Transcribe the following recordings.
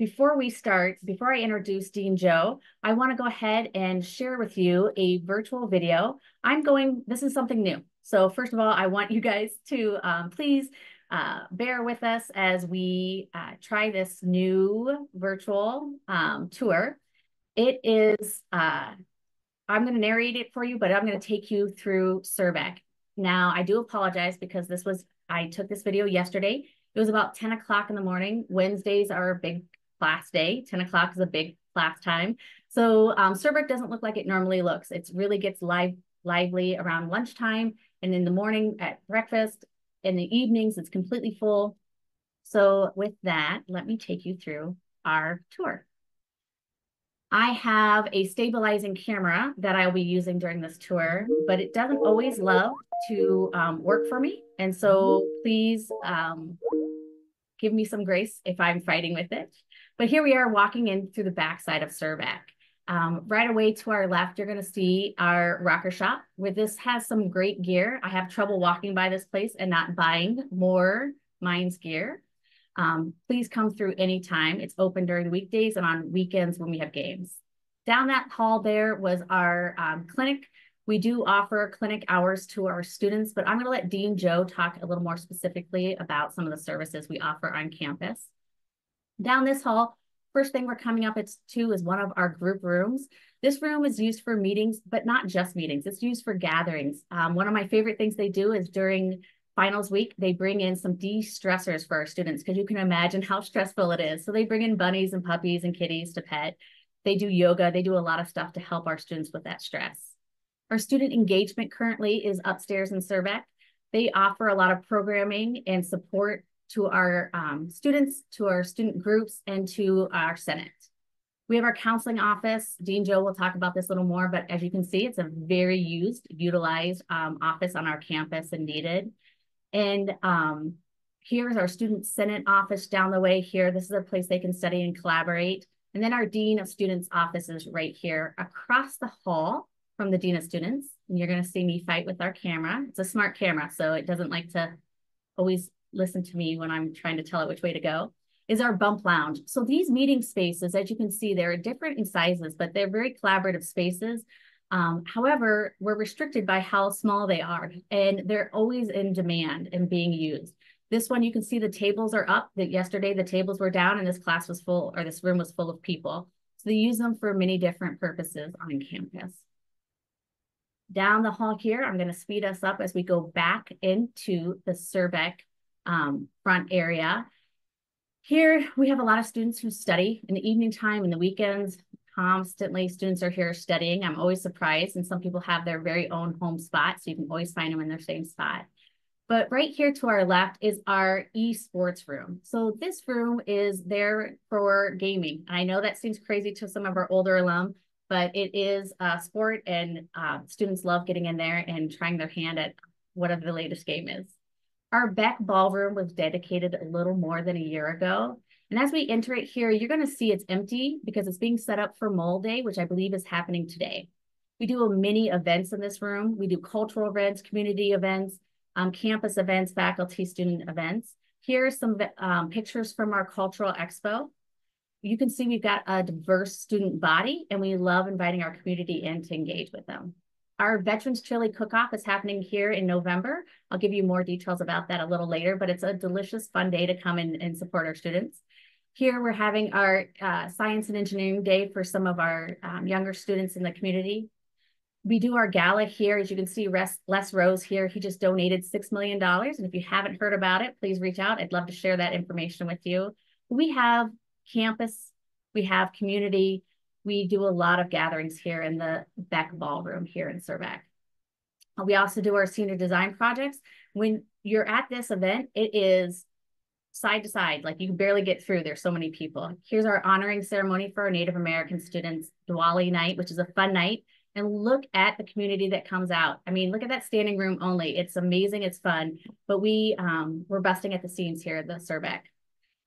before we start, before I introduce Dean Joe, I want to go ahead and share with you a virtual video. This is something new. So first of all, I want you guys to please bear with us as we try this new virtual tour. It is, I'm going to narrate it for you, but I'm going to take you through Surbeck. Now, I do apologize because I took this video yesterday. It was about 10 o'clock in the morning. Wednesdays are a big class day. 10 o'clock is a big class time. So Surbeck doesn't look like it normally looks. It really gets lively around lunchtime and in the morning at breakfast. In the evenings, it's completely full. So with that, let me take you through our tour. I have a stabilizing camera that I'll be using during this tour, but it doesn't always love to work for me. And so please give me some grace if I'm fighting with it. But here we are walking in through the backside of Surbeck. Right away to our left, you're gonna see our rocker shop, where this has some great gear. I have trouble walking by this place and not buying more Minds gear. Please come through anytime. It's open during the weekdays and on weekends when we have games. Down that hall there was our clinic. We do offer clinic hours to our students, but I'm going to let Dean Joe talk a little more specifically about some of the services we offer on campus. Down this hall, first thing we're coming up to is one of our group rooms. This room is used for meetings, but not just meetings. It's used for gatherings. One of my favorite things they do is during finals week, they bring in some de-stressors for our students because you can imagine how stressful it is. So they bring in bunnies and puppies and kitties to pet. They do yoga. They do a lot of stuff to help our students with that stress. Our student engagement currently is upstairs in Surbeck. They offer a lot of programming and support to our students, to our student groups, and to our Senate. We have our counseling office. Dean Joe will talk about this a little more, but as you can see, it's a very utilized office on our campus and needed. And here's our student senate office down the way here. This is a place they can study and collaborate. And then our dean of students office is right here across the hall from the dean of students. And you're going to see me fight with our camera. It's a smart camera, so it doesn't like to always listen to me when I'm trying to tell it which way to go, is our bump lounge. So these meeting spaces, as you can see, they're different in sizes, but they're very collaborative spaces. However, we're restricted by how small they are, and they're always in demand and being used. This one, you can see the tables are up. That yesterday the tables were down and this class was full, or this room was full of people. So they use them for many different purposes on campus. Down the hall here, I'm going to speed us up as we go back into the Surbeck front area. Here, we have a lot of students who study in the evening time and the weekends. Constantly, students are here studying. I'm always surprised, and some people have their very own home spot, so you can always find them in their same spot. But right here to our left is our esports room. So this room is there for gaming. I know that seems crazy to some of our older alum, but it is a sport, and students love getting in there and trying their hand at whatever the latest game is. Our Beck ballroom was dedicated a little more than a year ago. And as we enter it here, you're going to see it's empty because it's being set up for Mole Day, which I believe is happening today. We do many events in this room. We do cultural events, community events, campus events, faculty, student events. Here are some pictures from our cultural expo. You can see we've got a diverse student body, and we love inviting our community in to engage with them. Our Veterans Chili Cook-Off is happening here in November. I'll give you more details about that a little later, but it's a delicious, fun day to come in and support our students. Here we're having our Science and Engineering Day for some of our younger students in the community. We do our gala here. As you can see, Les Rose here, he just donated $6 million. And if you haven't heard about it, please reach out. I'd love to share that information with you. We have campus, we have community. We do a lot of gatherings here in the Beck Ballroom here in Surbeck. We also do our senior design projects. When you're at this event, it is side to side, like you can barely get through. There's so many people. Here's our honoring ceremony for our Native American students, Diwali night, which is a fun night. And look at the community that comes out. I mean, look at that standing room only. It's amazing, it's fun, but we're busting at the seams here at the Surbeck.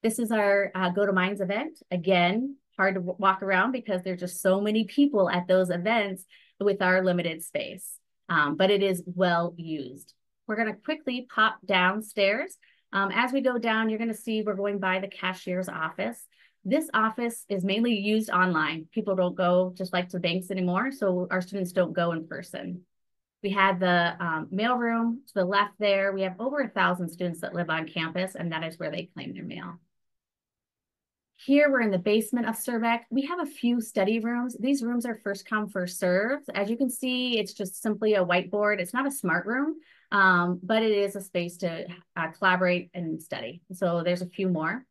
This is our Go to Minds event. Again, hard to walk around because there's just so many people at those events with our limited space, but it is well used. We're gonna quickly pop downstairs. As we go down, you're gonna see we're going by the cashier's office. This office is mainly used online. People don't go just like to banks anymore, so our students don't go in person. We had the mail room to the left there. We have over 1,000 students that live on campus, and that is where they claim their mail. Here we're in the basement of Surbeck. We have a few study rooms. These rooms are first come, first served. As you can see, it's just simply a whiteboard. It's not a smart room, but it is a space to collaborate and study. So there's a few more.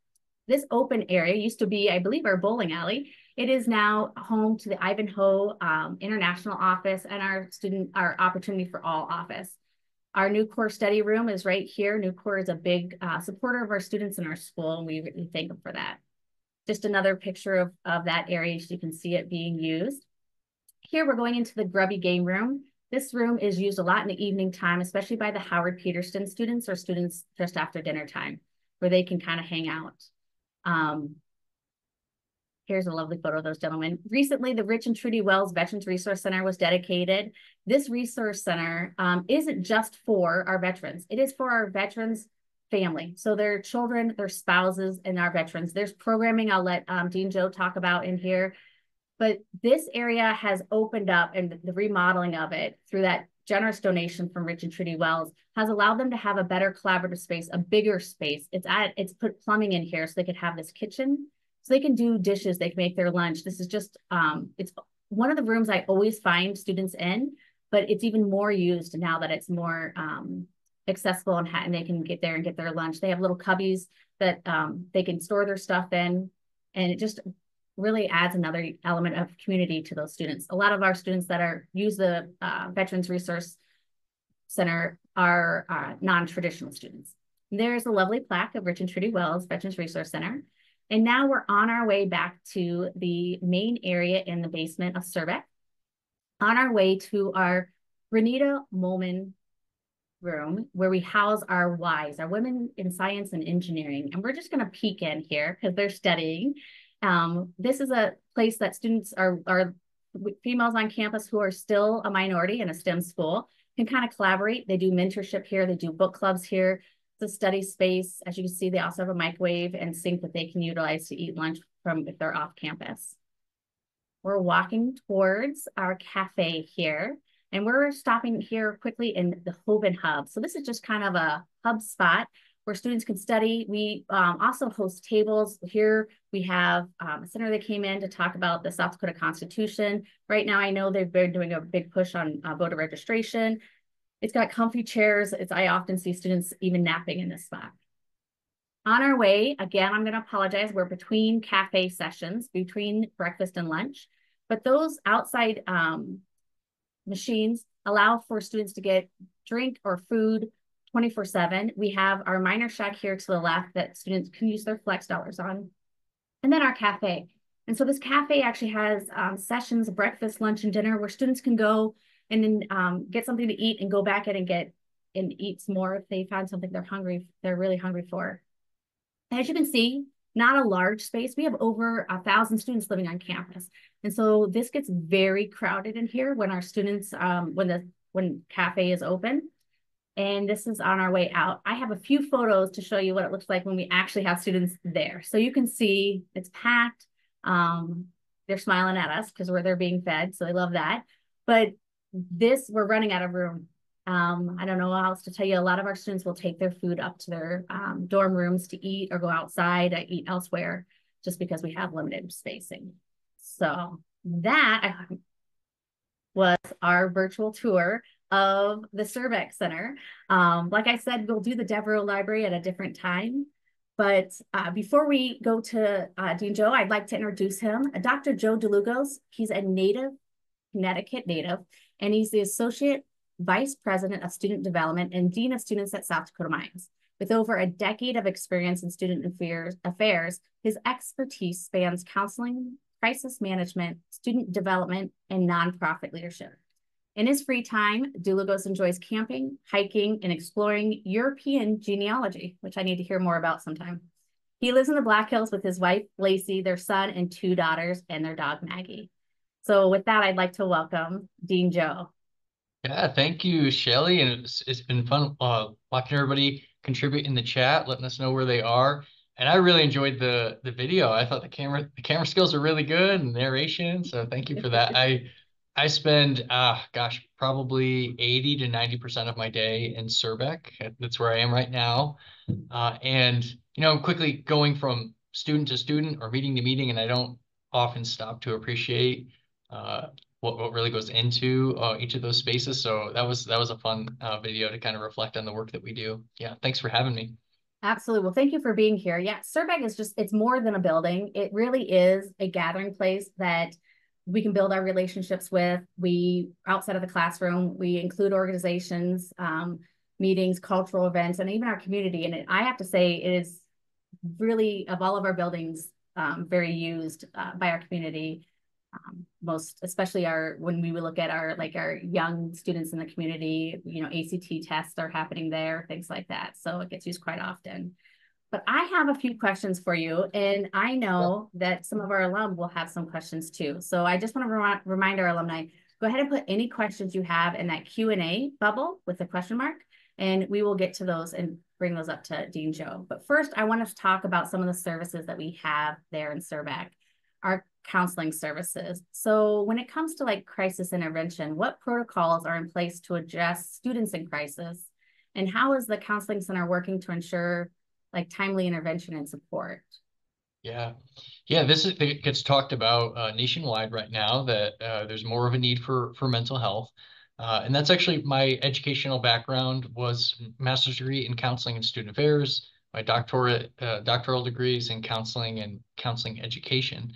This open area used to be, I believe, our bowling alley. It is now home to the Ivanhoe International Office and our Opportunity for All office. Our new core study room is right here. New core is a big supporter of our students in our school, and we really thank them for that. Just another picture of that area so you can see it being used. Here we're going into the grubby game room. This room is used a lot in the evening time, especially by the Howard Peterson students or students just after dinner time, where they can kind of hang out. Here's a lovely photo of those gentlemen. Recently, the Rich and Trudy Wells Veterans Resource Center was dedicated. This resource center isn't just for our veterans. It is for our veterans family. So their children, their spouses, and our veterans. There's programming I'll let Dean Joe talk about in here. But this area has opened up, and the remodeling of it through that generous donation from Rich and Trudy Wells has allowed them to have a better collaborative space, a bigger space. It's put plumbing in here so they could have this kitchen. So they can do dishes, they can make their lunch. This is just, it's one of the rooms I always find students in, but it's even more used now that it's more accessible and they can get there and get their lunch. They have little cubbies that they can store their stuff in, and it just really adds another element of community to those students. A lot of our students that use the Veterans Resource Center are non-traditional students. There's a lovely plaque of Rich and Trudy Wells Veterans Resource Center. And now we're on our way back to the main area in the basement of Surbeck, on our way to our Renita Molman room, where we house our Ys, our women in science and engineering. And we're just going to peek in here because they're studying. This is a place that students are females on campus who are still a minority in a STEM school can kind of collaborate. They do mentorship here. They do book clubs here. It's a study space. As you can see, they also have a microwave and sink that they can utilize to eat lunch from if they're off campus. We're walking towards our cafe here, and we're stopping here quickly in the Hoven Hub. So this is just kind of a hub spot where students can study. We also host tables. Here we have a center that came in to talk about the South Dakota Constitution. Right now, I know they've been doing a big push on voter registration. It's got comfy chairs. I often see students even napping in this spot. On our way, again, I'm going to apologize. We're between cafe sessions, between breakfast and lunch. But those outside machines allow for students to get drink or food 24/7. We have our minor shack here to the left that students can use their flex dollars on. And then our cafe. And so this cafe actually has sessions, breakfast, lunch, and dinner where students can go and then get something to eat and go back in and eat some more if they found something they're really hungry for. And as you can see, not a large space. We have over 1,000 students living on campus. And so this gets very crowded in here when our students, when cafe is open. And this is on our way out. I have a few photos to show you what it looks like when we actually have students there. So you can see it's packed. They're smiling at us because they're being fed. So they love that. But we're running out of room. I don't know how else to tell you. A lot of our students will take their food up to their dorm rooms to eat or go outside to eat elsewhere just because we have limited spacing. So that was our virtual tour of the Surbeck Center. Like I said, we'll do the Devereaux Library at a different time. But before we go to Dean Joe, I'd like to introduce him. Dr. Joe Dlugos. He's a Connecticut native, and he's the Associate Vice President of Student Development and Dean of Students at South Dakota Mines. With over a decade of experience in student affairs, his expertise spans counseling, crisis management, student development, and nonprofit leadership. In his free time, Dlugos enjoys camping, hiking, and exploring European genealogy, which I need to hear more about sometime. He lives in the Black Hills with his wife, Lacey, their son, and 2 daughters, and their dog, Maggie. So with that, I'd like to welcome Dean Joe. Yeah, thank you, Shelly. And it's been fun watching everybody contribute in the chat, letting us know where they are. And I really enjoyed the video. I thought the camera skills are really good and narration. So thank you for that. I spend gosh, probably 80 to 90% of my day in Surbeck. That's where I am right now. And I'm quickly going from student to student or meeting to meeting, and I don't often stop to appreciate what really goes into each of those spaces. So that was a fun video to kind of reflect on the work that we do. Yeah, thanks for having me. Absolutely. Well, thank you for being here. Yeah, Surbeck is it's more than a building. It really is a gathering place that we can build our relationships with. We, outside of the classroom, we include organizations, meetings, cultural events, and even our community. And I have to say, it is really, of all of our buildings, very used by our community. Most especially when we would look at our young students in the community, ACT tests are happening there, things like that. So it gets used quite often. But I have a few questions for you, and I Yeah. know that some of our alum will have some questions too. So I just want to remind our alumni, go ahead and put any questions you have in that Q&A bubble with the question mark, and we will get to those and bring those up to Dean Joe. But first, I want to talk about some of the services that we have there in Surbeck, our counseling services. So when it comes to like crisis intervention, what protocols are in place to address students in crisis? And how is the counseling center working to ensure like timely intervention and support? Yeah. Yeah, it gets talked about nationwide right now that there's more of a need for mental health. And that's actually my educational background was master's degree in counseling and student affairs, my doctoral degrees in counseling and counseling education.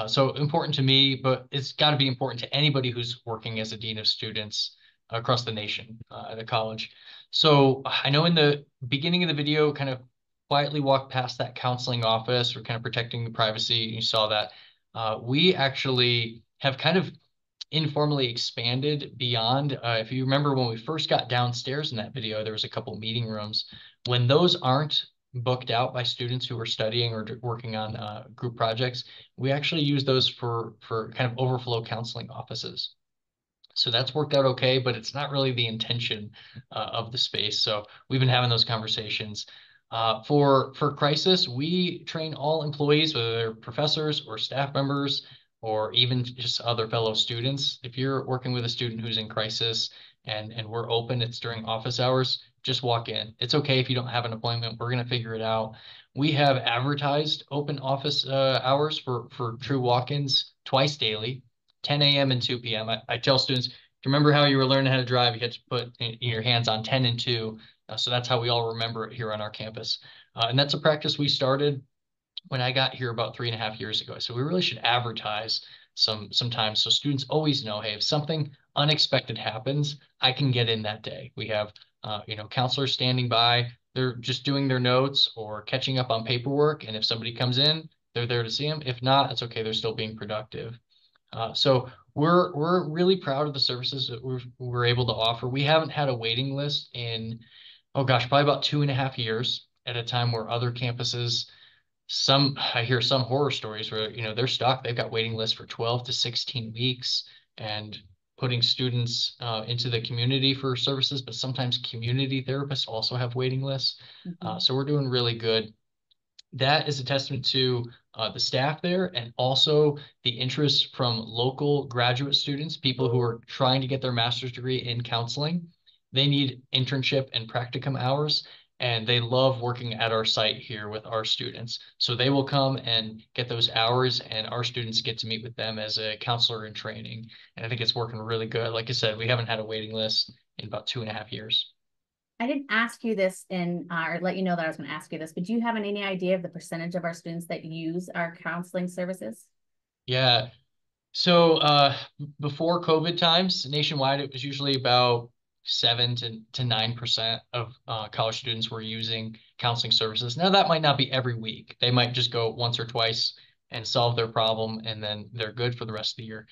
So important to me, but it's got to be important to anybody who's working as a dean of students across the nation at a college. So I know in the beginning of the video, kind of quietly walked past that counseling office or kind of protecting the privacy. You saw that. We actually have kind of informally expanded beyond. If you remember when we first got downstairs in that video, there was a couple meeting rooms. When those aren't booked out by students who are studying or working on group projects, we actually use those for kind of overflow counseling offices. So that's worked out okay, but it's not really the intention of the space. So we've been having those conversations. For crisis, we train all employees, whether they're professors or staff members, or even just other fellow students. If you're working with a student who's in crisis and we're open, it's during office hours, just walk in. It's okay if you don't have an appointment. We're going to figure it out. We have advertised open office hours for true walk-ins twice daily. 10 a.m. and 2 p.m. I tell students, remember how you were learning how to drive, you had to put your hands on 10 and 2. So that's how we all remember it here on our campus. And that's a practice we started when I got here about 3.5 years ago. So we really should advertise sometimes so students always know, hey, if something unexpected happens, I can get in that day. We have counselors standing by. They're just doing their notes or catching up on paperwork. And if somebody comes in, they're there to see them. If not, it's okay. They're still being productive. So we're really proud of the services that we're able to offer. We haven't had a waiting list in, oh gosh, probably about 2.5 years at a time where other campuses, I hear some horror stories where, they're stuck. They've got waiting lists for 12 to 16 weeks and putting students into the community for services, but sometimes community therapists also have waiting lists. Mhm. So we're doing really good. That is a testament to the staff there and also the interest from local graduate students, people who are trying to get their master's degree in counseling. They need internship and practicum hours, and they love working at our site here with our students. So they will come and get those hours, and our students get to meet with them as a counselor in training. And I think it's working really good. Like I said, we haven't had a waiting list in about 2.5 years. I didn't ask you this or let you know that I was going to ask you this, but do you have any idea of the percentage of our students that use our counseling services? Yeah, so before COVID times, nationwide, it was usually about 7 to 9% of college students were using counseling services. Now that might not be every week. They might just go once or twice and solve their problem, and then they're good for the rest of the year.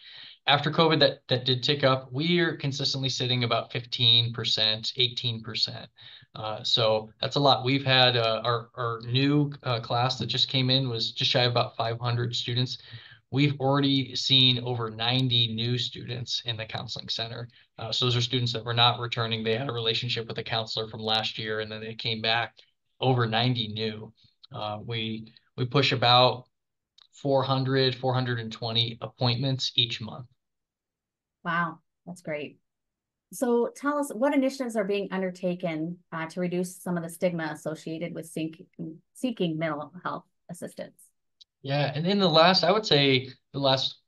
After COVID, that did tick up. We are consistently sitting about 15%, 18%. So that's a lot. We've had our new class that just came in was just shy of about 500 students. We've already seen over 90 new students in the counseling center. So those are students that were not returning. They had a relationship with a counselor from last year, and then they came back over 90 new. We push about 400, 420 appointments each month. Wow, that's great. So tell us what initiatives are being undertaken to reduce some of the stigma associated with seeking mental health assistance. Yeah, and in the last, I would say the last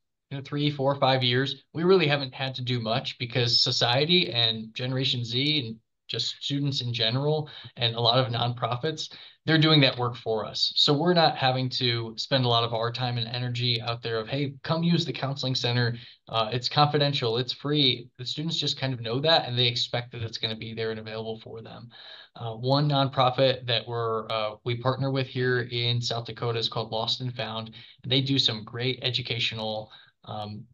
3, 4, 5 years, we really haven't had to do much because society and Generation Z and just students in general and a lot of nonprofits, they're doing that work for us. So we're not having to spend a lot of our time and energy out there of, hey, come use the counseling center. It's confidential, it's free. The students just kind of know that and they expect that it's going to be there and available for them. One nonprofit that we partner with here in South Dakota is called Lost and Found. And they do some great educational um,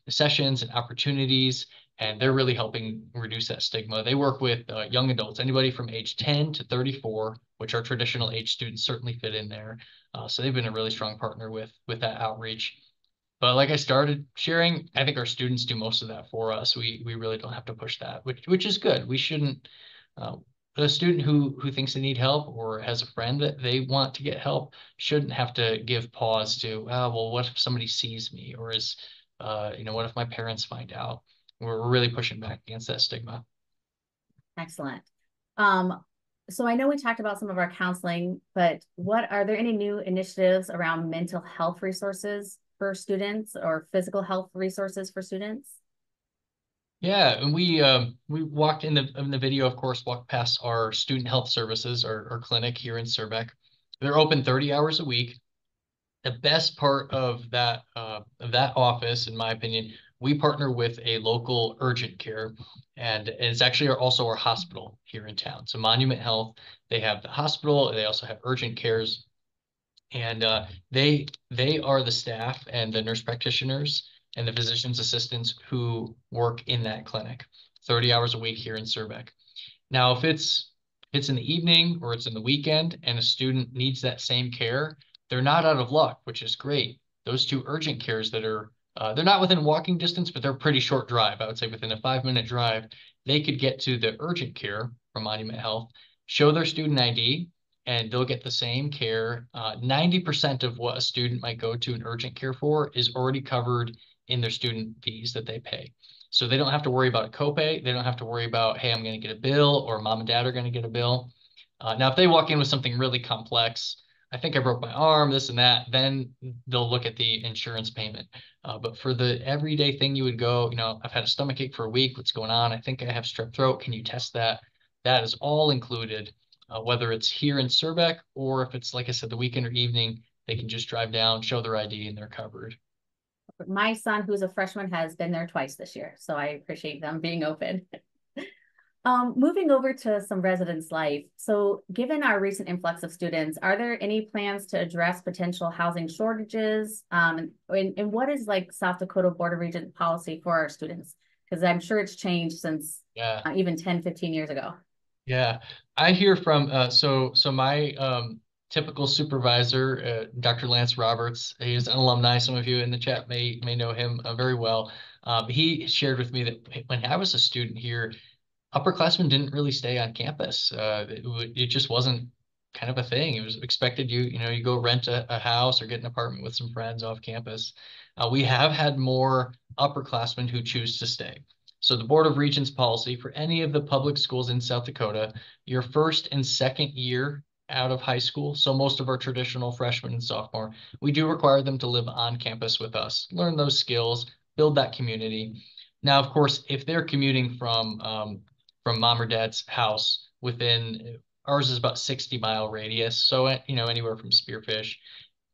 sessions and opportunities, and they're really helping reduce that stigma. They work with young adults, anybody from age 10 to 34, which our traditional age students certainly fit in there. So they've been a really strong partner with that outreach. But like I started sharing, I think our students do most of that for us. We really don't have to push that, which is good. We shouldn't. Uh, a student who thinks they need help or has a friend that they want to get help shouldn't have to give pause to, oh, well, what if somebody sees me, or what if my parents find out? We're really pushing back against that stigma. Excellent. Um, so I know we talked about some of our counseling, but what are there any new initiatives around mental health resources for students or physical health resources for students? Yeah, and we walked in the video, of course, walked past our student health services, our clinic here in Surbeck. They're open 30 hours a week. The best part of that office, in my opinion, we partner with a local urgent care, and it's actually also our hospital here in town. So Monument Health, they have the hospital, they also have urgent cares, and they are the staff and the nurse practitioners and the physician's assistants who work in that clinic, 30 hours a week here in Surbeck. Now, if it's in the evening or it's in the weekend and a student needs that same care, they're not out of luck, which is great. Those two urgent cares that are they're not within walking distance, but they're pretty short drive. I would say within a 5-minute drive, they could get to the urgent care from Monument Health, show their student ID, and they'll get the same care. 90% of what a student might go to an urgent care for is already covered in their student fees that they pay. So they don't have to worry about a copay. They don't have to worry about, hey, I'm going to get a bill or mom and dad are going to get a bill. Now, if they walk in with something really complex, I think I broke my arm, this and that, then they'll look at the insurance payment. But for the everyday thing you would go, I've had a stomach ache for a week. What's going on? I think I have strep throat. Can you test that? That is all included, whether it's here in Surbeck or if it's, like I said, the weekend or evening, they can just drive down, show their ID, and they're covered. My son, who's a freshman, has been there twice this year, so I appreciate them being open. Moving over to some residence life. So given our recent influx of students, are there any plans to address potential housing shortages? And what is like South Dakota Board of Regents policy for our students? Because I'm sure it's changed since Yeah. even 10, 15 years ago. Yeah, I hear from so my typical supervisor, Dr. Lance Roberts. He's an alumni. Some of you in the chat may know him very well. He shared with me that when I was a student here, upperclassmen didn't really stay on campus. It just wasn't kind of a thing. It was expected you go rent a house or get an apartment with some friends off campus. We have had more upperclassmen who choose to stay. So the Board of Regents policy for any of the public schools in South Dakota, your first and second year out of high school, so most of our traditional freshmen and sophomore, we do require them to live on campus with us, learn those skills, build that community. Now, of course, if they're commuting from mom or dad's house within ours is about 60-mile radius. So, anywhere from Spearfish,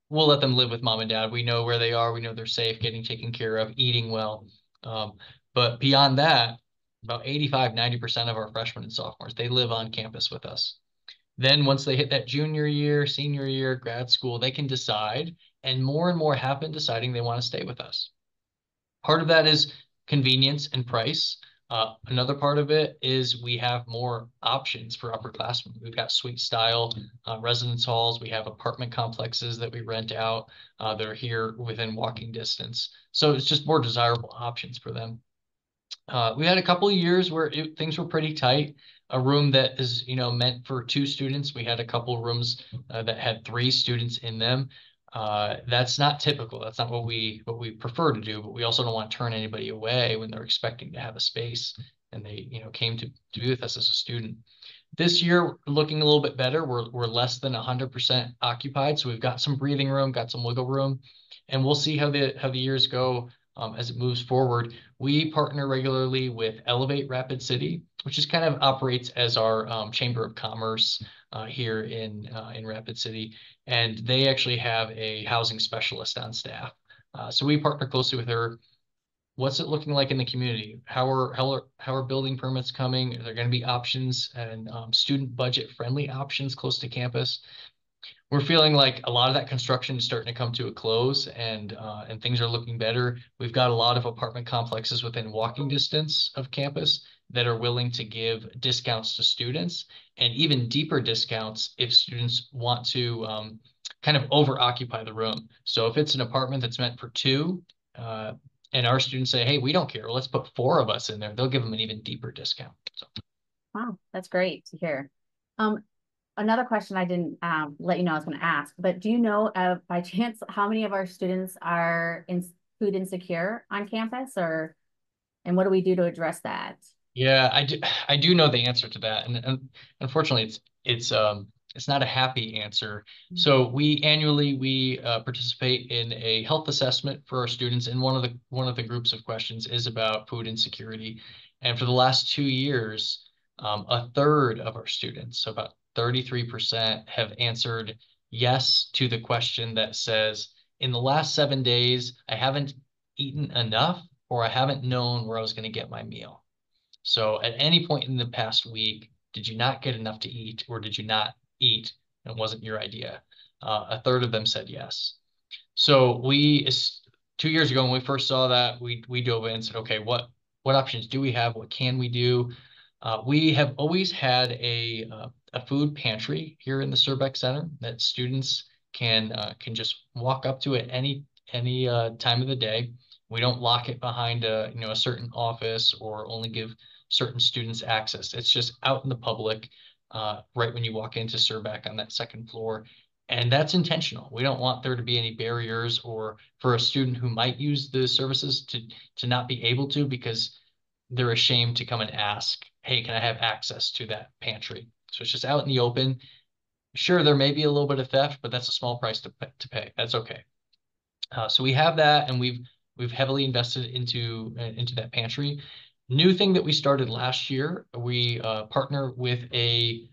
we'll let them live with mom and dad. We know where they are. We know they're safe, getting taken care of, eating well. Um, but beyond that, about 85, 90% of our freshmen and sophomores, they live on campus with us. Then once they hit that junior year, senior year, grad school, they can decide, and more have been deciding they want to stay with us. Part of that is convenience and price. Another part of it is we have more options for upperclassmen. We've got suite style residence halls. We have apartment complexes that we rent out that are here within walking distance. So it's just more desirable options for them. We had a couple of years where things were pretty tight. A room that is, meant for two students. We had a couple of rooms that had three students in them. That's not typical. That's not what we prefer to do. But we also don't want to turn anybody away when they're expecting to have a space and they, came to be with us as a student. This year, looking a little bit better. We're less than 100% occupied, so we've got some breathing room, got some wiggle room, and we'll see how the years go as it moves forward. We partner regularly with Elevate Rapid City, which is kind of operates as our Chamber of Commerce here in Rapid City, and they actually have a housing specialist on staff. So we partner closely with her. What's it looking like in the community? How are building permits coming? Are there going to be options and student budget friendly options close to campus? We're feeling like a lot of that construction is starting to come to a close, and things are looking better. We've got a lot of apartment complexes within walking distance of campus that are willing to give discounts to students and even deeper discounts if students want to kind of over occupy the room. So if it's an apartment that's meant for two, uh, and our students say, hey, we don't care, let's put four of us in there, they'll give them an even deeper discount. So Wow, that's great to hear. Um, Another question I didn't let you know I was going to ask, but do you know by chance how many of our students are in food insecure on campus, or and what do we do to address that? yeah, I do know the answer to that. And unfortunately it's not a happy answer. So we annually participate in a health assessment for our students, and one of the groups of questions is about food insecurity. And for the last 2 years, a third of our students, so about 33%, have answered yes to the question that says, in the last 7 days, I haven't eaten enough, or I haven't known where I was going to get my meal. So at any point in the past week, did you not get enough to eat, or did you not eat and it wasn't your idea? A third of them said yes. So 2 years ago when we first saw that, we dove in and said, okay, what options do we have? What can we do? We have always had a food pantry here in the Surbeck Center that students can just walk up to at any time of the day. We don't lock it behind a certain office or only give certain students access. It's just out in the public, right when you walk into Surbeck on that second floor. And that's intentional. We don't want there to be any barriers or for a student who might use the services to not be able to because they're ashamed to come and ask, hey, can I have access to that pantry? So it's just out in the open. Sure, there may be a little bit of theft, but that's a small price to pay. That's okay. So we have that, and we've heavily invested into that pantry. New thing that we started last year, we partner with a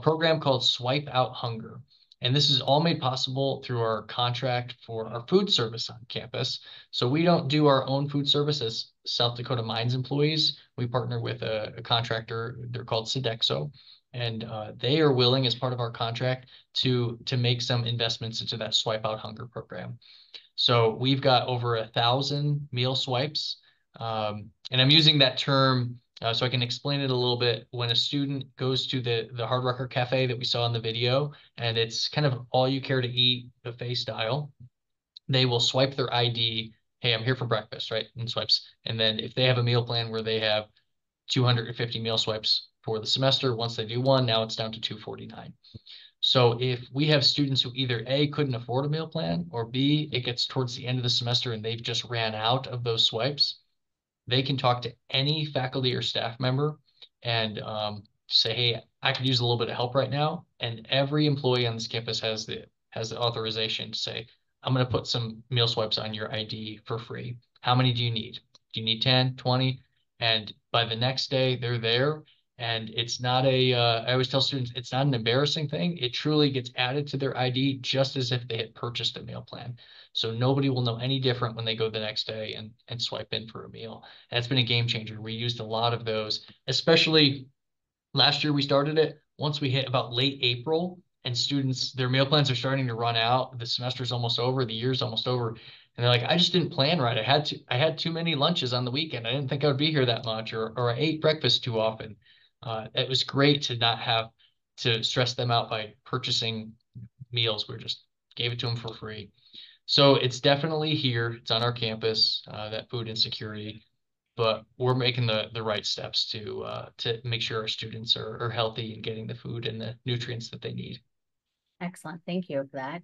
program called Swipe Out Hunger. And this is all made possible through our contract for our food service on campus. So we don't do our own food service as South Dakota Mines employees. We partner with a contractor. They're called Sodexo, and they are willing, as part of our contract, to make some investments into that Swipe Out Hunger program. So we've got over 1,000 meal swipes. And I'm using that term so I can explain it a little bit. When a student goes to the Hard Rocker Cafe that we saw in the video, and it's kind of all you care to eat buffet style, they will swipe their ID. Hey, I'm here for breakfast, right? And swipes. And then if they have a meal plan where they have 250 meal swipes for the semester, once they do one, now it's down to 249. So if we have students who either A, couldn't afford a meal plan, or B, it gets towards the end of the semester and they've just ran out of those swipes, they can talk to any faculty or staff member and say, hey, I could use a little bit of help right now. And every employee on this campus has the authorization to say, I'm going to put some meal swipes on your ID for free. How many do you need? Do you need 10, 20? And by the next day, they're there. And it's not I always tell students, it's not an embarrassing thing. It truly gets added to their ID just as if they had purchased a meal plan. So nobody will know any different when they go the next day and swipe in for a meal. And it's been a game changer. We used a lot of those, especially last year we started it. Once we hit about late April and students, their meal plans are starting to run out. The semester's almost over, the year's almost over. And they're like, I just didn't plan right. I had too many lunches on the weekend. I didn't think I would be here that much, or I ate breakfast too often. It was great to not have to stress them out by purchasing meals. We just gave it to them for free. So it's definitely here. It's on our campus, that food insecurity. but we're making the right steps to make sure our students are healthy and getting the food and the nutrients that they need. Excellent. Thank you for that.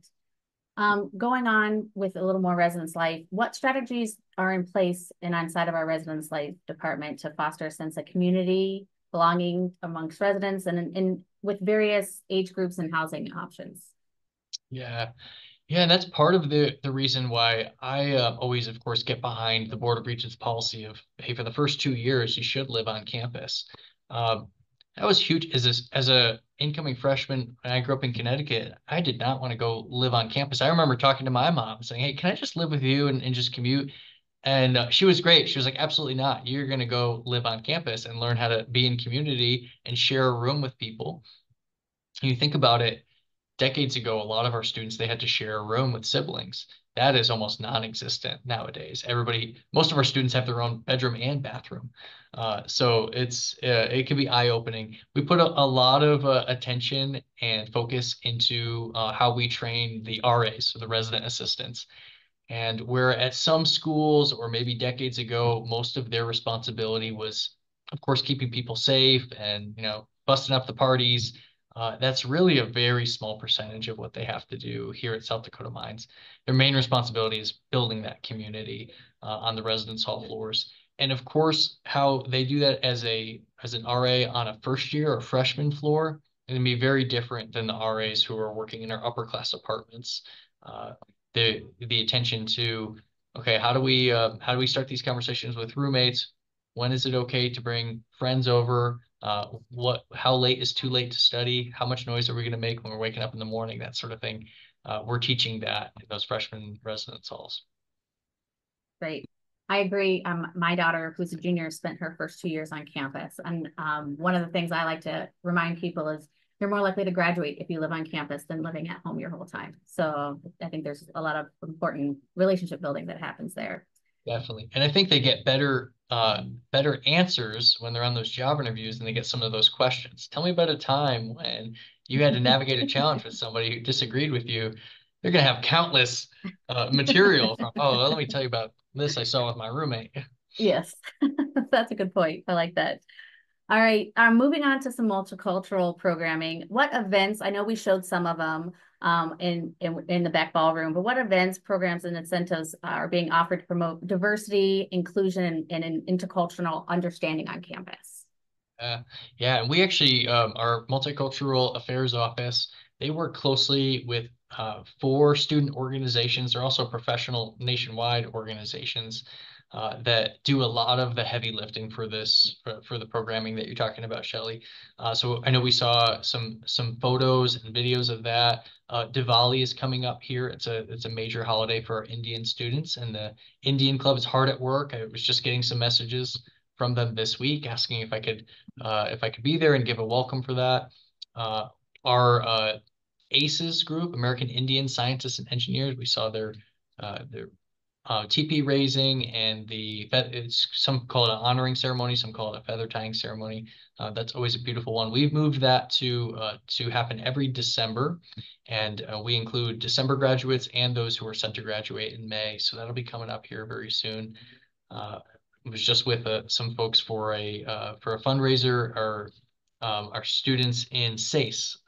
Going on with a little more residence life, what strategies are in place and inside of our residence life department to foster a sense of community, belonging amongst residents and with various age groups and housing options? Yeah. Yeah, and that's part of the reason why I always, of course, get behind the Board of Regents policy of, hey, for the first 2 years, you should live on campus. Um, that was huge. As a incoming freshman, when I grew up in Connecticut, I did not want to go live on campus. I remember talking to my mom saying, "Hey, can I just live with you and just commute?" And she was great. She was like, "Absolutely not. You're going to go live on campus and learn how to be in community and share a room with people." And you think about it, decades ago, a lot of our students, they had to share a room with siblings. That is almost non-existent nowadays. Most of our students have their own bedroom and bathroom. So it can be eye-opening. We put a lot of attention and focus into how we train the RAs, so the resident assistants. And where at some schools, or maybe decades ago, most of their responsibility was, of course, keeping people safe and, busting up the parties. That's really a very small percentage of what they have to do here at South Dakota Mines. Their main responsibility is building that community on the residence hall floors. And of course, how they do that as an RA on a first year or freshman floor, it can be very different than the RAs who are working in our upper class apartments. The attention to, okay, how do we start these conversations with roommates? When is it okay to bring friends over? How late is too late to study? How much noise are we going to make when we're waking up in the morning? That sort of thing. We're teaching that in those freshman residence halls. Great. I agree. My daughter, who's a junior, spent her first 2 years on campus. And one of the things I like to remind people is you're more likely to graduate if you live on campus than living at home your whole time. So I think there's a lot of important relationship building that happens there. Definitely. And I think they get better answers when they're on those job interviews and they get some of those questions. Tell me about a time when you had to navigate a challenge with somebody who disagreed with you. They're going to have countless material from, oh, well, let me tell you about this I saw with my roommate. Yes, that's a good point. I like that. All right, moving on to some multicultural programming. What events, I know we showed some of them in the back ballroom, but what events, programs, and incentives are being offered to promote diversity, inclusion, and an intercultural understanding on campus? Yeah, and we actually, our multicultural affairs office, they work closely with four student organizations. They're also professional nationwide organizations that do a lot of the heavy lifting for for the programming that you're talking about, Shelley. So I know we saw some photos and videos of that. Diwali is coming up here. It's a major holiday for our Indian students, and the Indian Club is hard at work. I was just getting some messages from them this week asking if I could be there and give a welcome for that. Our ACES group, American Indian Scientists and Engineers, we saw their TP raising and it's some call it an honoring ceremony, some call it a feather tying ceremony. That's always a beautiful one. We've moved that to happen every December, and we include December graduates and those who are set to graduate in May. So that'll be coming up here very soon. Was just with some folks for a fundraiser. Our students in SACE,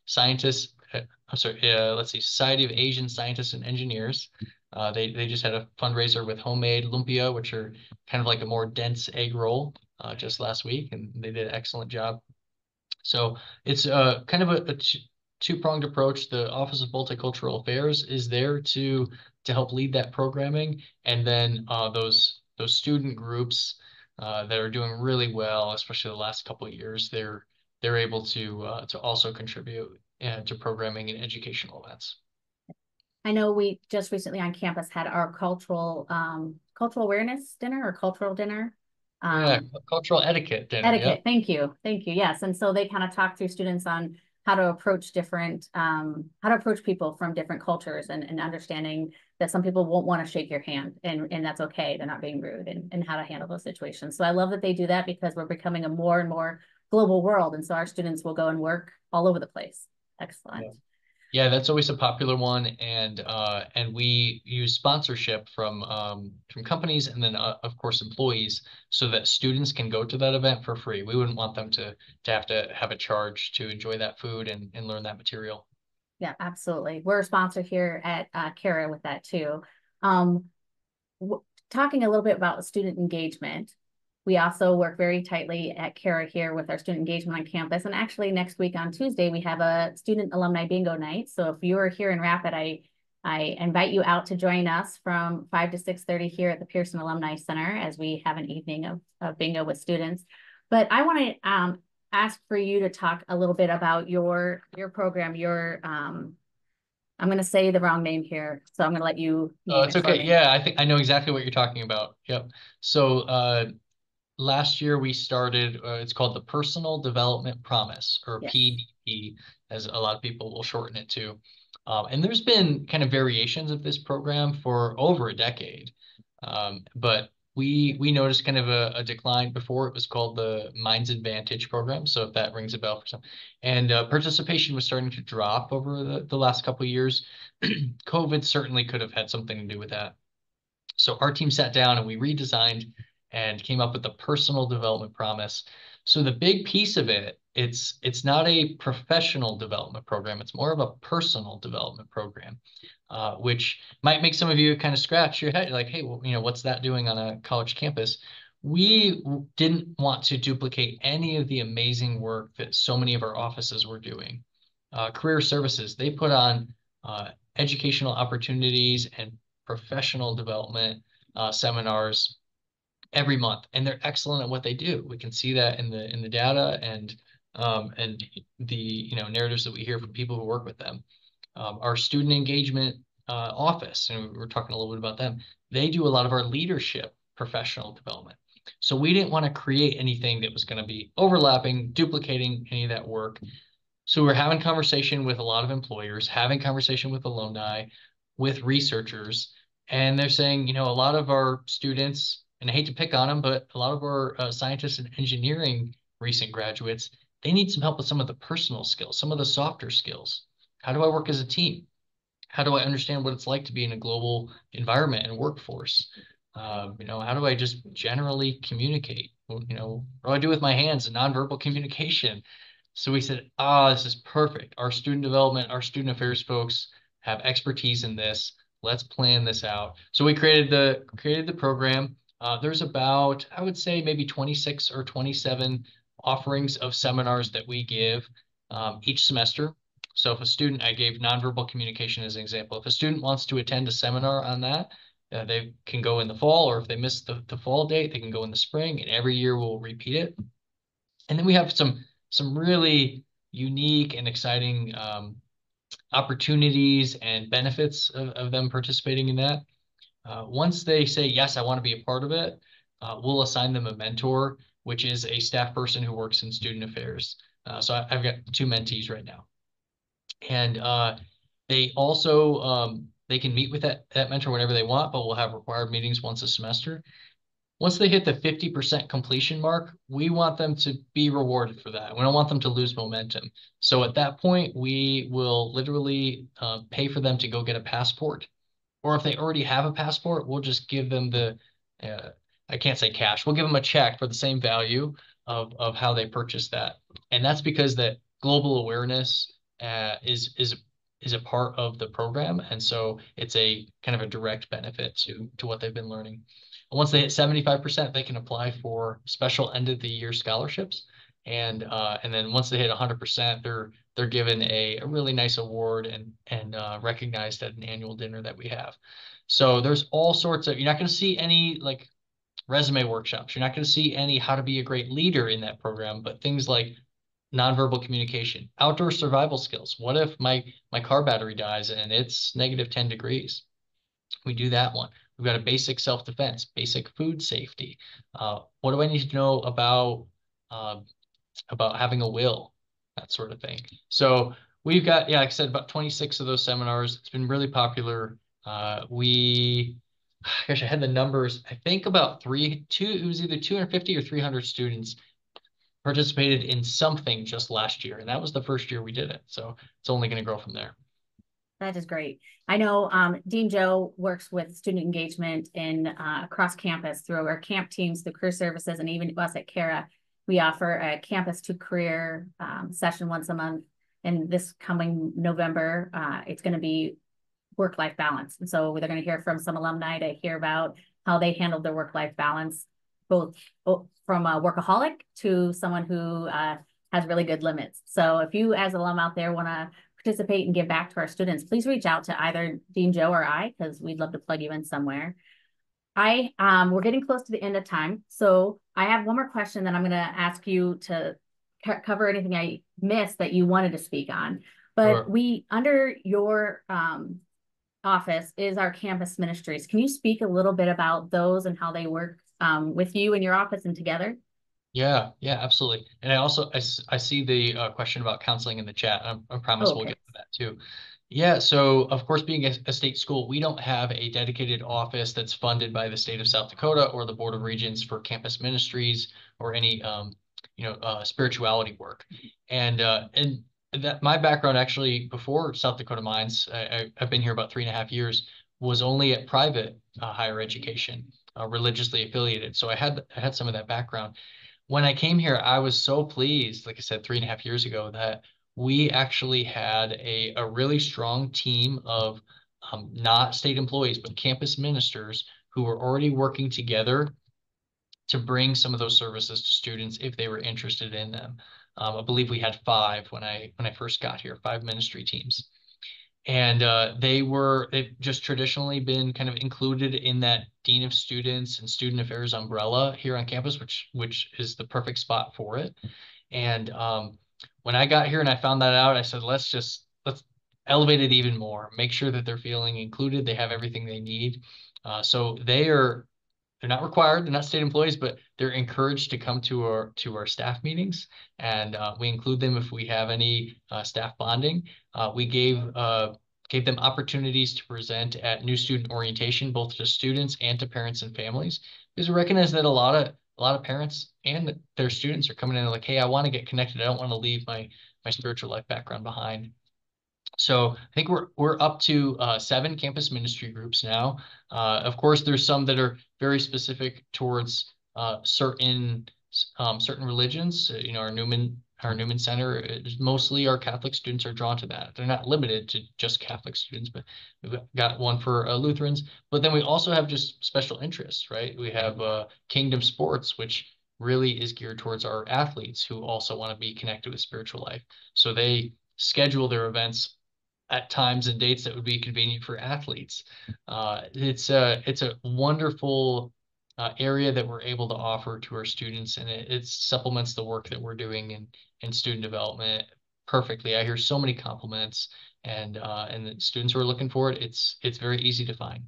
scientists. I'm sorry. Let's see, Society of Asian Scientists and Engineers. They just had a fundraiser with homemade lumpia, which are kind of like a more dense egg roll, just last week, and they did an excellent job. So it's kind of a two-pronged approach. The Office of Multicultural Affairs is there to help lead that programming, and then those student groups that are doing really well, especially the last couple of years, they're able to also contribute to programming and educational events. I know we just recently on campus had our cultural awareness dinner or cultural dinner. Yeah, Um, cultural etiquette dinner. Etiquette. Yep. Thank you. Thank you. Yes. And so they kind of talk through students on how to approach how to approach people from different cultures and understanding that some people won't want to shake your hand and that's okay. They're not being rude and how to handle those situations. So I love that they do that because we're becoming a more and more global world. And so our students will go and work all over the place. Excellent. Yeah. Yeah, that's always a popular one, and we use sponsorship from companies and then of course employees so that students can go to that event for free. We wouldn't want them to have a charge to enjoy that food and learn that material. Yeah, absolutely. We're a sponsor here at Kara with that too. Um, Talking a little bit about student engagement, we also work very tightly at Kara here with our student engagement on campus. And actually, next week on Tuesday, we have a student alumni bingo night. So if you are here in Rapid, I invite you out to join us from 5 to 6:30 here at the Pearson Alumni Center as we have an evening of bingo with students. But I want to ask for you to talk a little bit about your program, I'm going to say the wrong name here, so I'm going to let you Oh, name it's it for okay. me. Yeah, I think I know exactly what you're talking about. Yep. So last year we started, it's called the Personal Development Promise, or Yes. PDP, as a lot of people will shorten it to. And there's been kind of variations of this program for over a decade. But we noticed kind of a decline. Before it was called the Minds Advantage program. So if that rings a bell for some, and participation was starting to drop over the last couple of years. COVID certainly could have had something to do with that. So our team sat down and we redesigned and came up with a personal development promise. So the big piece of it, it's not a professional development program. It's more of a personal development program, which might make some of you kind of scratch your head, like, hey, well, what's that doing on a college campus? We didn't want to duplicate any of the amazing work that so many of our offices were doing. Career services, they put on educational opportunities and professional development seminars every month, and they're excellent at what they do. We can see that in the data and the narratives that we hear from people who work with them. Our student engagement office, and we're talking a little bit about them. They do a lot of our leadership professional development. So we didn't want to create anything that was going to be overlapping, duplicating any of that work. So we're having conversation with a lot of employers, having conversation with alumni, with researchers, and they're saying, a lot of our students, and I hate to pick on them, but a lot of our scientists and engineering recent graduates, they need some help with some of the personal skills, some of the softer skills. How do I work as a team? How do I understand what it's like to be in a global environment and workforce? How do I just generally communicate? What do I do with my hands and nonverbal communication? So we said, this is perfect. Our student development, our student affairs folks have expertise in this. Let's plan this out. So we created the program. There's about, I would say, maybe 26 or 27 offerings of seminars that we give each semester. So if a student, I gave nonverbal communication as an example. If a student wants to attend a seminar on that, they can go in the fall, or if they miss the fall date, they can go in the spring, and every year we'll repeat it. And then we have some really unique and exciting opportunities and benefits of them participating in that. Once they say, yes, I want to be a part of it, we'll assign them a mentor, which is a staff person who works in student affairs. I've got two mentees right now. And they also they can meet with that mentor whenever they want, but we'll have required meetings once a semester. Once they hit the 50% completion mark, we want them to be rewarded for that. We don't want them to lose momentum. So at that point, we will literally pay for them to go get a passport. Or if they already have a passport, we'll just give them uh, I can't say cash, we'll give them a check for the same value of how they purchased that. And that's because that global awareness is a part of the program. And so it's a kind of a direct benefit to what they've been learning. And once they hit 75%, they can apply for special end of the year scholarships. And then once they hit 100%, they're given a really nice award and recognized at an annual dinner that we have. So there's all sorts of, you're not going to see any like resume workshops. You're not going to see any how to be a great leader in that program, but things like nonverbal communication, outdoor survival skills. What if my car battery dies and it's negative 10 degrees? We do that one. We've got a basic self-defense, basic food safety. What do I need to know uh, about having a will, that sort of thing. So we've got, yeah, like I said, about 26 of those seminars. It's been really popular. Gosh, I had the numbers. I think about it was either 250 or 300 students participated in something just last year. And that was the first year we did it. So it's only going to grow from there. That is great. I know Dean Joe works with student engagement in across campus through our camp teams, through career services, and even us at Cara. We offer a campus to career session once a month. And this coming November, it's going to be work-life balance. And so they're going to hear from some alumni to hear about how they handled their work-life balance, both from a workaholic to someone who has really good limits. So if you as an alum out there want to participate and give back to our students, please reach out to either Dean Joe or I, because we'd love to plug you in somewhere. We're getting close to the end of time. So I have one more question that I'm going to ask you to cover anything I missed that you wanted to speak on. But Sure. under your office is our campus ministries. Can you speak a little bit about those and how they work with you in your office and together? Yeah, yeah, absolutely. And I see the question about counseling in the chat. I Oh, promise we'll okay. get to that too. Yeah, so of course, being a state school, we don't have a dedicated office that's funded by the state of South Dakota or the Board of Regents for campus ministries or any spirituality work. And that my background actually before South Dakota Mines, I've been here about 3.5 years, was only at private higher education, religiously affiliated. So I had some of that background. When I came here, I was so pleased, like I said, 3.5 years ago, that we actually had a really strong team of not state employees, but campus ministers who were already working together to bring some of those services to students if they were interested in them. I believe we had five when I first got here, five ministry teams. And they've just traditionally been kind of included in that Dean of Students and Student Affairs umbrella here on campus, which is the perfect spot for it. And when I got here and I found that out, I said, let's elevate it even more, make sure that they're feeling included, they have everything they need. So they're not required, they're not state employees, but they're encouraged to come to our staff meetings, and we include them if we have any staff bonding. We gave them opportunities to present at new student orientation, both to students and to parents and families, because we recognize that a lot of parents and their students are coming in like, hey, I want to get connected. I don't want to leave my spiritual life background behind. So I think we're up to 7 campus ministry groups now. Of course, there's some that are very specific towards certain religions. Our Newman Center is mostly our Catholic students are drawn to that. They're not limited to just Catholic students, but we've got one for Lutherans. But then we also have just special interests, right? We have Kingdom Sports, which really is geared towards our athletes who also want to be connected with spiritual life. So they schedule their events at times and dates that would be convenient for athletes. It's a wonderful area that we're able to offer to our students, and it supplements the work that we're doing in student development perfectly. I hear so many compliments, and the students who are looking for it, it's very easy to find.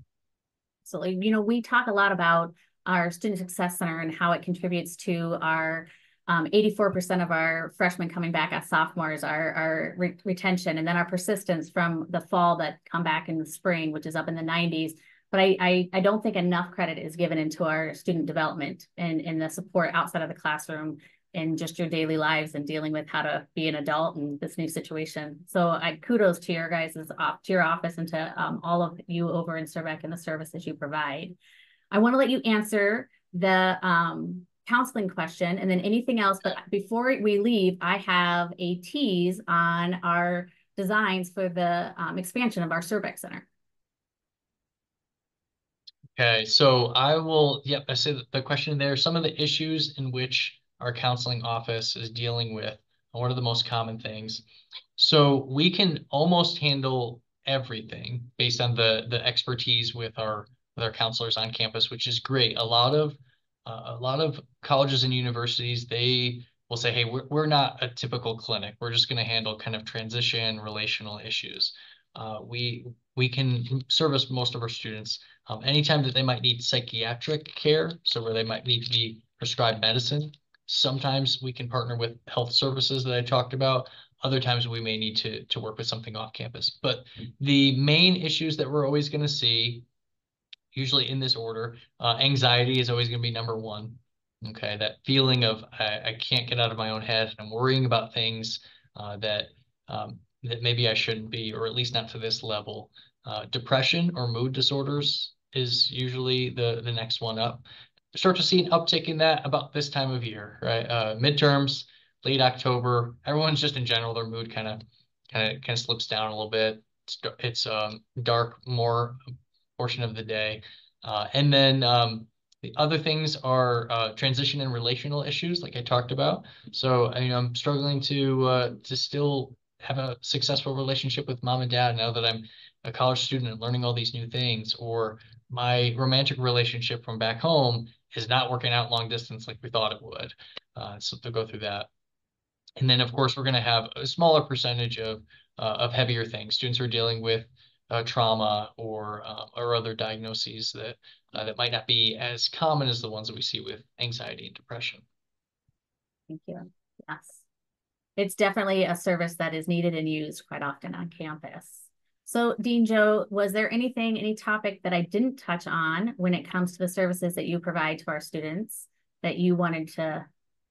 So, we talk a lot about our Student Success Center and how it contributes to our 84% of our freshmen coming back as sophomores, our retention, and then our persistence from the fall that come back in the spring, which is up in the 90s. But I don't think enough credit is given into our student development and the support outside of the classroom and just your daily lives and dealing with how to be an adult in this new situation. So I kudos to your guys' to your office and to all of you over in Surbeck and the services you provide. I want to let you answer the counseling question and then anything else. But before we leave, I have a tease on our designs for the expansion of our Surbeck Center. Okay, so I said the question there, some of the issues in which our counseling office is dealing with, and what are the most common things? So we can almost handle everything based on the expertise with our counselors on campus, which is great. A lot of colleges and universities, they will say, hey, we're not a typical clinic. We're just going to handle kind of transition relational issues. We can service most of our students anytime that they might need psychiatric care, so where they might need to be prescribed medicine. Sometimes we can partner with health services that I talked about. Other times we may need to work with something off campus. But the main issues that we're always going to see, usually in this order, anxiety is always going to be number one. Okay, that feeling of I can't get out of my own head. I'm worrying about things that that maybe I shouldn't be, or at least not to this level. Depression or mood disorders is usually the next one up. Start to see an uptick in that about this time of year, right? Midterms, late October. Everyone's just in general, their mood kind of slips down a little bit. It's dark more portion of the day, and then the other things are transition and relational issues, like I talked about. So I'm struggling to still have a successful relationship with mom and dad now that I'm a college student and learning all these new things, or my romantic relationship from back home is not working out long distance like we thought it would. So to go through that. And then, of course, we're going to have a smaller percentage of heavier things. Students who are dealing with trauma or other diagnoses that might not be as common as the ones that we see with anxiety and depression. Thank you. Yes. It's definitely a service that is needed and used quite often on campus. So, Dean Joe, was there anything, any topic that I didn't touch on when it comes to the services that you provide to our students that you wanted to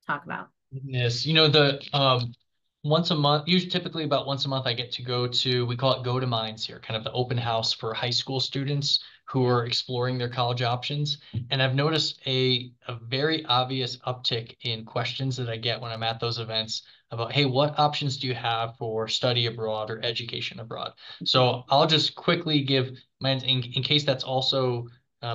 talk about? Yes, the once a month, usually typically about once a month, I get to go to, we call it Go to Minds here, kind of the open house for high school students who are exploring their college options. And I've noticed a very obvious uptick in questions that I get when I'm at those events about, hey, what options do you have for study abroad or education abroad? So I'll just quickly give mine in case that's also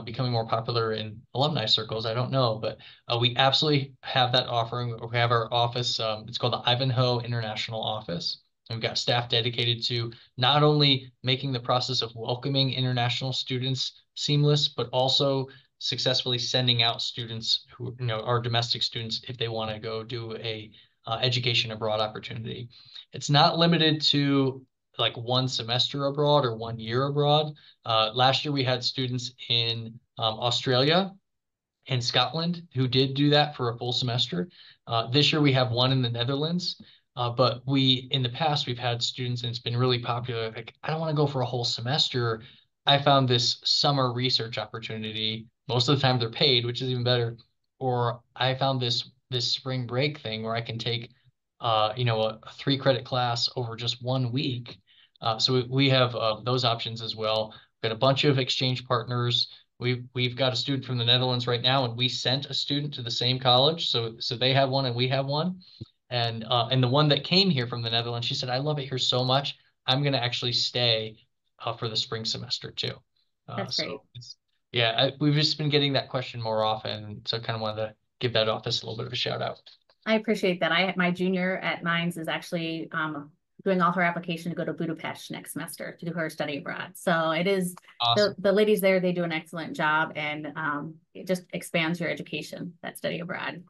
becoming more popular in alumni circles. I don't know, but we absolutely have that offering. We have our office. It's called the Ivanhoe International Office. And we've got staff dedicated to not only making the process of welcoming international students seamless, but also successfully sending out students who, are domestic students if they want to go do a education abroad opportunity. It's not limited to like one semester abroad or 1 year abroad. Last year we had students in Australia and Scotland who did do that for a full semester. This year we have one in the Netherlands. But in the past, we've had students, and it's been really popular. Like, I don't want to go for a whole semester. I found this summer research opportunity. Most of the time they're paid, which is even better. Or I found this spring break thing where I can take, a 3 credit class over just 1 week. So we have those options as well. We've got a bunch of exchange partners. We've got a student from the Netherlands right now, and we sent a student to the same college. So they have one and we have one. And the one that came here from the Netherlands, she said, I love it here so much. I'm going to actually stay for the spring semester too. That's great. Yeah, we've just been getting that question more often. So I kind of wanted to give that office a little bit of a shout out. I appreciate that. My junior at Mines is actually doing all her application to go to Budapest next semester to do her study abroad. So it is Awesome. the ladies there, they do an excellent job, and it just expands your education, that study abroad.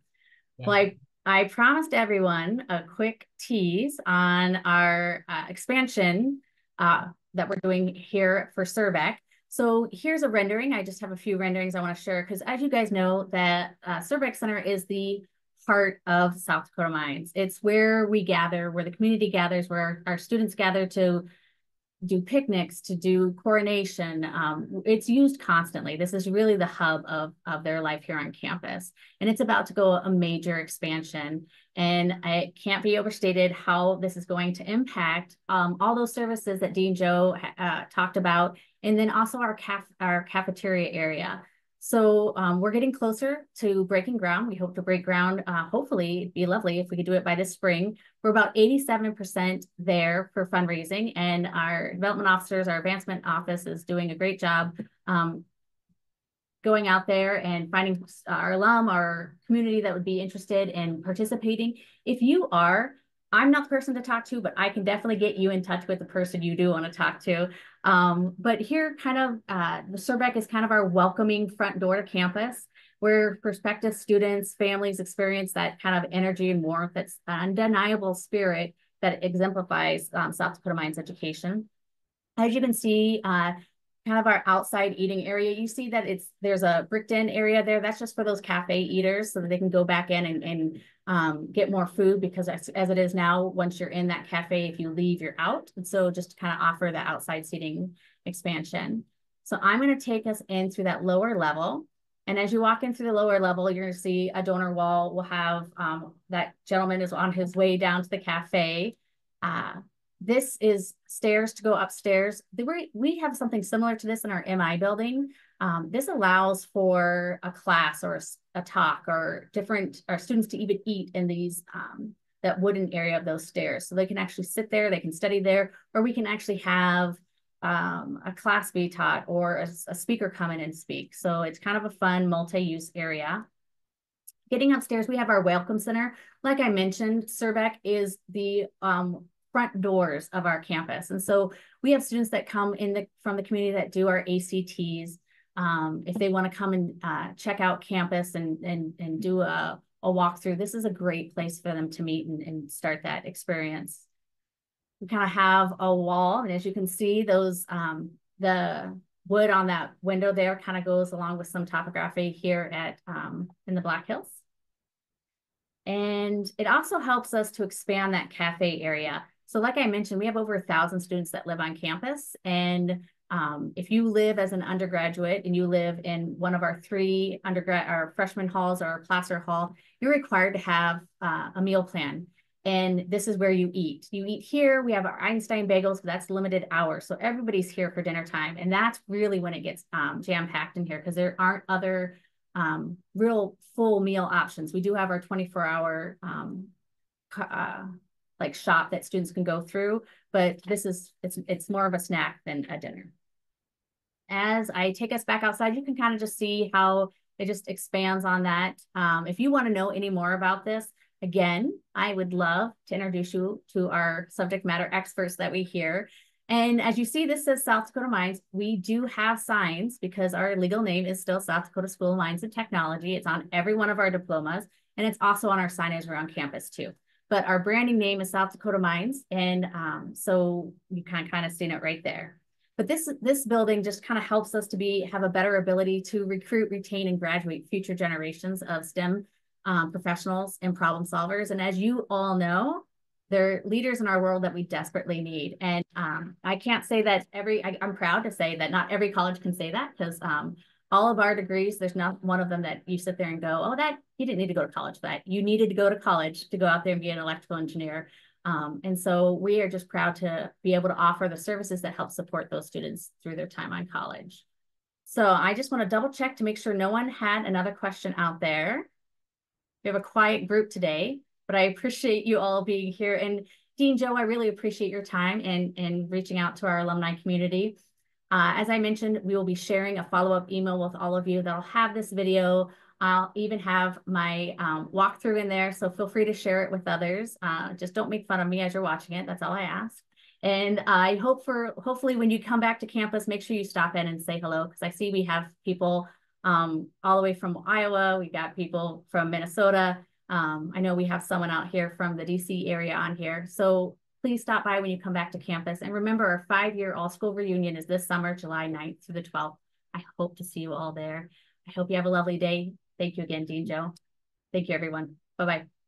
Yeah. Well, I promised everyone a quick tease on our expansion that we're doing here for Surbeck. So here's a rendering. I just have a few renderings I want to share because, as you guys know, that Surbeck Center is the heart of South Dakota Mines. It's where we gather, where the community gathers, where our students gather to do picnics, to do coronation. It's used constantly. This is really the hub of their life here on campus. And it's about to go a major expansion. And it can't be overstated how this is going to impact all those services that Dean Joe talked about, and then also our cafeteria area. So we're getting closer to breaking ground. We hope to break ground. Hopefully, it'd be lovely if we could do it by this spring. We're about 87% there for fundraising, and our development officers, our advancement office is doing a great job going out there and finding our alum, our community that would be interested in participating. If you are, I'm not the person to talk to, but I can definitely get you in touch with the person you do want to talk to. But here kind of, the Surbeck is kind of our welcoming front door to campus, where prospective students, families experience that kind of energy and warmth, that's undeniable spirit that exemplifies South Dakota Mines education. As you can see, kind of our outside eating area, you see that there's a bricked in area there. That's just for those cafe eaters so that they can go back in and get more food, because as it is now, once you're in that cafe, if you leave, you're out. And so just to kind of offer that outside seating expansion. So I'm going to take us in through that lower level. And as you walk in through the lower level, you're going to see a donor wall. We'll have that gentleman is on his way down to the cafe. This is stairs to go upstairs. We have something similar to this in our MI building. This allows for a class or a talk or students to even eat in these that wooden area of those stairs. So they can actually sit there, they can study there, or we can actually have a class be taught or a speaker come in and speak. So it's kind of a fun multi-use area. Getting upstairs, we have our welcome center. Like I mentioned, Surbeck is the front doors of our campus. And so we have students that come from the community that do our ACTs. If they want to come and check out campus and do a walkthrough, this is a great place for them to meet and start that experience. We kind of have a wall, and as you can see, the wood on that window there kind of goes along with some topography here in the Black Hills. And it also helps us to expand that cafe area. So like I mentioned, we have over 1,000 students that live on campus. And if you live as an undergraduate and you live in one of our 3 freshman halls or our Placer Hall, you're required to have a meal plan. And this is where you eat. You eat here. We have our Einstein bagels, but that's limited hours. So everybody's here for dinner time. And that's really when it gets jam-packed in here because there aren't other real full meal options. We do have our 24-hour like shop that students can go through, but it's more of a snack than a dinner. As I take us back outside, you can kind of just see how it just expands on that. If you want to know any more about this, again, I would love to introduce you to our subject matter experts that we hear. And as you see, this says South Dakota Mines. We do have signs because our legal name is still South Dakota School of Mines and Technology. It's on every one of our diplomas, and it's also on our signage around campus too. But our branding name is South Dakota Mines, and so you can kind of seen it right there. But this building just kind of helps us to have a better ability to recruit, retain, and graduate future generations of STEM professionals and problem solvers. And as you all know, they're leaders in our world that we desperately need. And I can't say that I'm proud to say that not every college can say that because all of our degrees, there's not one of them that you sit there and go, oh, you didn't need to go to college for that. You needed to go to college to go out there and be an electrical engineer. And so we are just proud to be able to offer the services that help support those students through their time on college. So I just want to double check to make sure no one had another question out there. We have a quiet group today, but I appreciate you all being here. And Dean Joe, I really appreciate your time and reaching out to our alumni community. As I mentioned, we will be sharing a follow-up email with all of you that'll have this video. I'll even have my walkthrough in there, so feel free to share it with others. Just don't make fun of me as you're watching it. That's all I ask. And I hopefully when you come back to campus, make sure you stop in and say hello, because I see we have people all the way from Iowa. We've got people from Minnesota. I know we have someone out here from the DC area on here. So please stop by when you come back to campus. And remember, our 5-year all-school reunion is this summer, July 9th through the 12th. I hope to see you all there. I hope you have a lovely day. Thank you again, Dean Joe. Thank you, everyone. Bye-bye.